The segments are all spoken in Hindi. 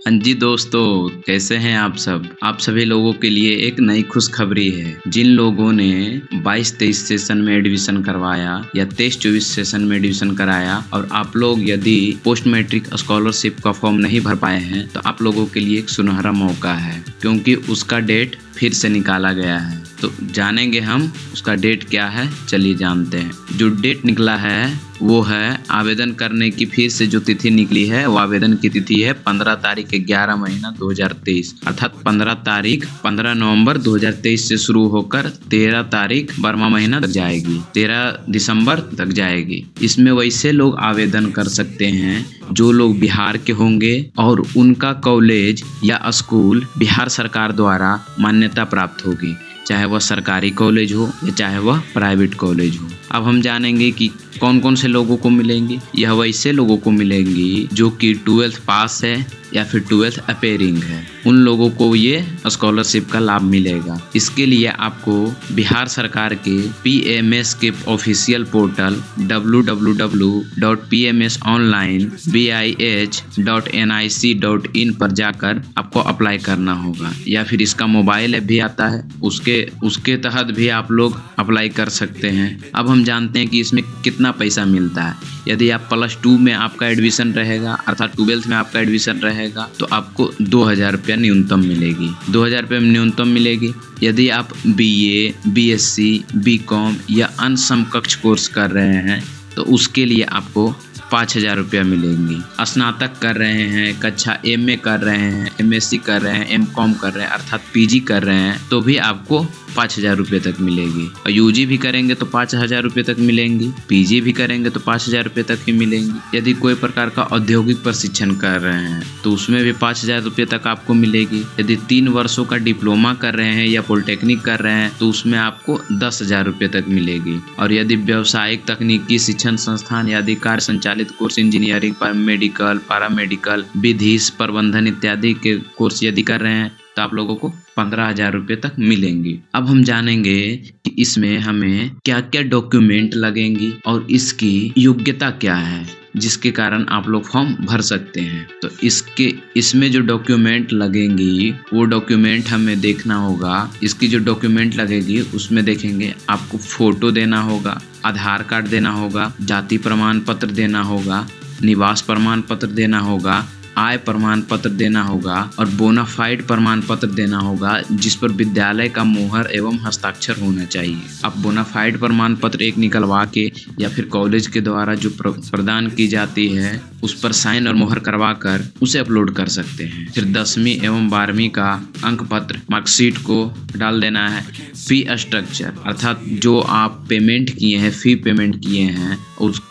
हाँ जी दोस्तों, कैसे हैं आप सब? आप सभी लोगों के लिए एक नई खुशखबरी है। जिन लोगों ने 22-23 सेशन में एडमिशन करवाया या 23-24 सेशन में एडमिशन कराया और आप लोग यदि पोस्ट मैट्रिक स्कॉलरशिप का फॉर्म नहीं भर पाए हैं तो आप लोगों के लिए एक सुनहरा मौका है, क्योंकि उसका डेट फिर से निकाला गया है। तो जानेंगे हम उसका डेट क्या है, चलिए जानते हैं। जो डेट निकला है वो है आवेदन करने की फिर से जो तिथि निकली है वो आवेदन की तिथि है 15 तारीख 11 महीना 2023, अर्थात 15 नवंबर 2023 से शुरू होकर 13 तारीख 12वां महीना तक जाएगी, 13 दिसंबर तक जाएगी। इसमें वैसे लोग आवेदन कर सकते हैं जो लोग बिहार के होंगे और उनका कॉलेज या स्कूल बिहार सरकार द्वारा मान्यता प्राप्त होगी, चाहे वह सरकारी कॉलेज हो या चाहे वह प्राइवेट कॉलेज हो। अब हम जानेंगे कि कौन कौन से लोगों को मिलेंगी। यह वैसे लोगों को मिलेंगी जो कि 12th पास है या फिर 12th अपेयरिंग है, उन लोगों को ये स्कॉलरशिप का लाभ मिलेगा। इसके लिए आपको बिहार सरकार के PMS के ऑफिशियल पोर्टल www.pmsonline.bih.nic.in पर जाकर आपको अप्लाई करना होगा, या फिर इसका मोबाइल ऐप भी आता है, उसके तहत भी आप लोग अप्लाई कर सकते हैं। अब हम जानते हैं कि इसमें कितना पैसा मिलता है। यदि आप +2 में आपका एडमिशन रहेगा, अर्थात 12th में आपका एडमिशन रहेगा, तो आपको 2000 रुपया न्यूनतम मिलेगी, 2000 रुपये न्यूनतम मिलेगी। यदि आप BA, BSc, BCom या अन्य समकक्ष कोर्स कर रहे हैं तो उसके लिए आपको 5000 रुपया मिलेंगी। स्नातक कर रहे हैं, कक्षा MA कर रहे हैं, MSc कर रहे हैं, MCom कर रहे हैं, अर्थात PG कर रहे हैं, तो भी आपको 5000 रुपये तक मिलेगी। और UG भी करेंगे तो 5000 रुपये तक मिलेंगी, PG भी करेंगे तो 5000 रुपये तक ही मिलेंगी। यदि कोई प्रकार का औद्योगिक प्रशिक्षण कर रहे हैं तो उसमें भी 5000 रुपये तक आपको मिलेगी। यदि 3 वर्षों का डिप्लोमा कर रहे हैं या पॉलिटेक्निक कर रहे हैं तो उसमें आपको 10,000 रुपये तक मिलेगी। और यदि व्यावसायिक तकनीकी शिक्षण संस्थान या अधिकार संचालित कोर्स, इंजीनियरिंग, मेडिकल, पैरामेडिकल, विधि प्रबंधन इत्यादि के कोर्स यदि कर रहे हैं तो आप लोगों को 15,000 रुपये तक मिलेंगी। अब हम जानेंगे कि इसमें हमें क्या क्या डॉक्यूमेंट लगेंगी और इसकी योग्यता क्या है, जिसके कारण आप लोग फॉर्म भर सकते हैं। तो इसमें जो डॉक्यूमेंट लगेंगी वो डॉक्यूमेंट हमें देखना होगा। इसकी जो डॉक्यूमेंट लगेगी उसमें देखेंगे आपको फोटो देना होगा, आधार कार्ड देना होगा, जाति प्रमाण पत्र देना होगा, निवास प्रमाण पत्र देना होगा, आय प्रमाण पत्र देना होगा और बोनाफाइड प्रमाण पत्र देना होगा, जिस पर विद्यालय का मोहर एवं हस्ताक्षर होना चाहिए। आप बोनाफाइड प्रमाण पत्र एक निकलवा के या फिर कॉलेज के द्वारा जो प्रदान की जाती है उस पर साइन और मोहर करवा कर उसे अपलोड कर सकते हैं। फिर 10वीं एवं 12वीं का अंक पत्र, मार्कशीट को डाल देना है। फी स्ट्रक्चर, अर्थात जो आप पेमेंट किए हैं, फी पेमेंट किए हैं,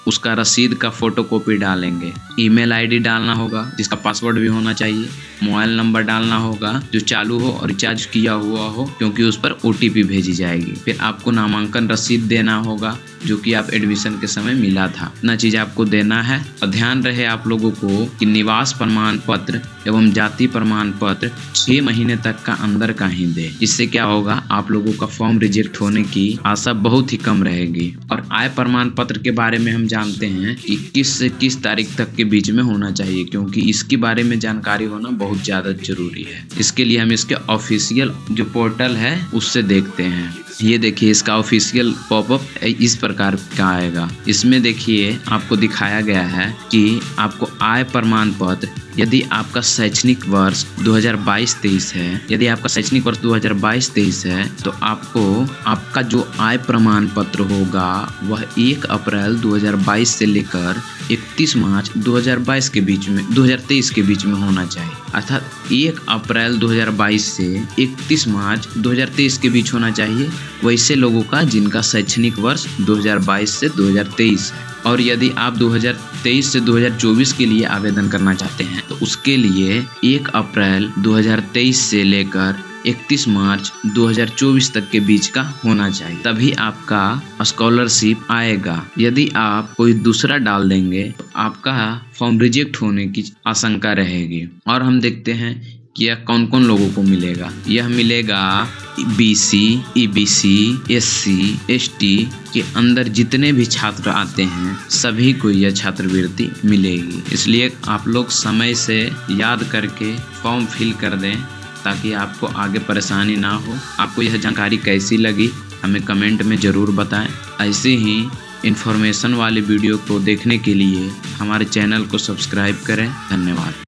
उसका रसीद का फोटोकॉपी डालेंगे। ईमेल आईडी डालना होगा जिसका पासवर्ड भी होना चाहिए। मोबाइल नंबर डालना होगा जो चालू हो और रिचार्ज किया हुआ हो, क्योंकि उस पर OTP भेजी जाएगी। फिर आपको नामांकन रसीद देना होगा जो कि आप एडमिशन के समय मिला था। इतना चीज आपको देना है। और ध्यान रहे आप लोगों को कि निवास प्रमाण पत्र एवं जाति प्रमाण पत्र 6 महीने तक का अंदर का ही दे। इससे क्या होगा, आप लोगों का फॉर्म रिजेक्ट होने की आशा बहुत ही कम रहेगी। और आय प्रमाण पत्र के बारे में हम जानते हैं कि किस से किस तारीख तक के बीच में होना चाहिए, क्योंकि इसके बारे में जानकारी होना बहुत ज्यादा जरूरी है। इसके लिए हम इसके ऑफिशियल जो पोर्टल है उससे देखते हैं। ये देखिए, इसका ऑफिशियल पॉपअप इस प्रकार का आएगा। इसमें देखिए आपको दिखाया गया है कि आपको आय प्रमाण पत्र, यदि आपका शैक्षणिक वर्ष 2022-23 है, यदि आपका शैक्षणिक वर्ष 2022-23 है तो आपको आपका जो आय प्रमाण पत्र होगा वह 1 अप्रैल 2022 से लेकर 31 मार्च 2022 के बीच में 2023 के बीच में होना चाहिए। अर्थात 1 अप्रैल 2022 से 31 मार्च 2023 के बीच होना चाहिए वैसे लोगों का जिनका शैक्षणिक वर्ष 2022 से 2023 है। और यदि आप 2023 से 2024 के लिए आवेदन करना चाहते हैं तो उसके लिए 1 अप्रैल 2023 से लेकर 31 मार्च 2024 तक के बीच का होना चाहिए, तभी आपका स्कॉलरशिप आएगा। यदि आप कोई दूसरा डाल देंगे तो आपका फॉर्म रिजेक्ट होने की आशंका रहेगी। और हम देखते हैं कि यह कौन कौन लोगों को मिलेगा। यह मिलेगा BC, EBC, SC, ST के अंदर जितने भी छात्र आते हैं सभी को यह छात्रवृत्ति मिलेगी। इसलिए आप लोग समय से याद करके फॉर्म फिल कर दें ताकि आपको आगे परेशानी ना हो। आपको यह जानकारी कैसी लगी हमें कमेंट में ज़रूर बताएं। ऐसे ही इन्फॉर्मेशन वाले वीडियो को देखने के लिए हमारे चैनल को सब्सक्राइब करें। धन्यवाद।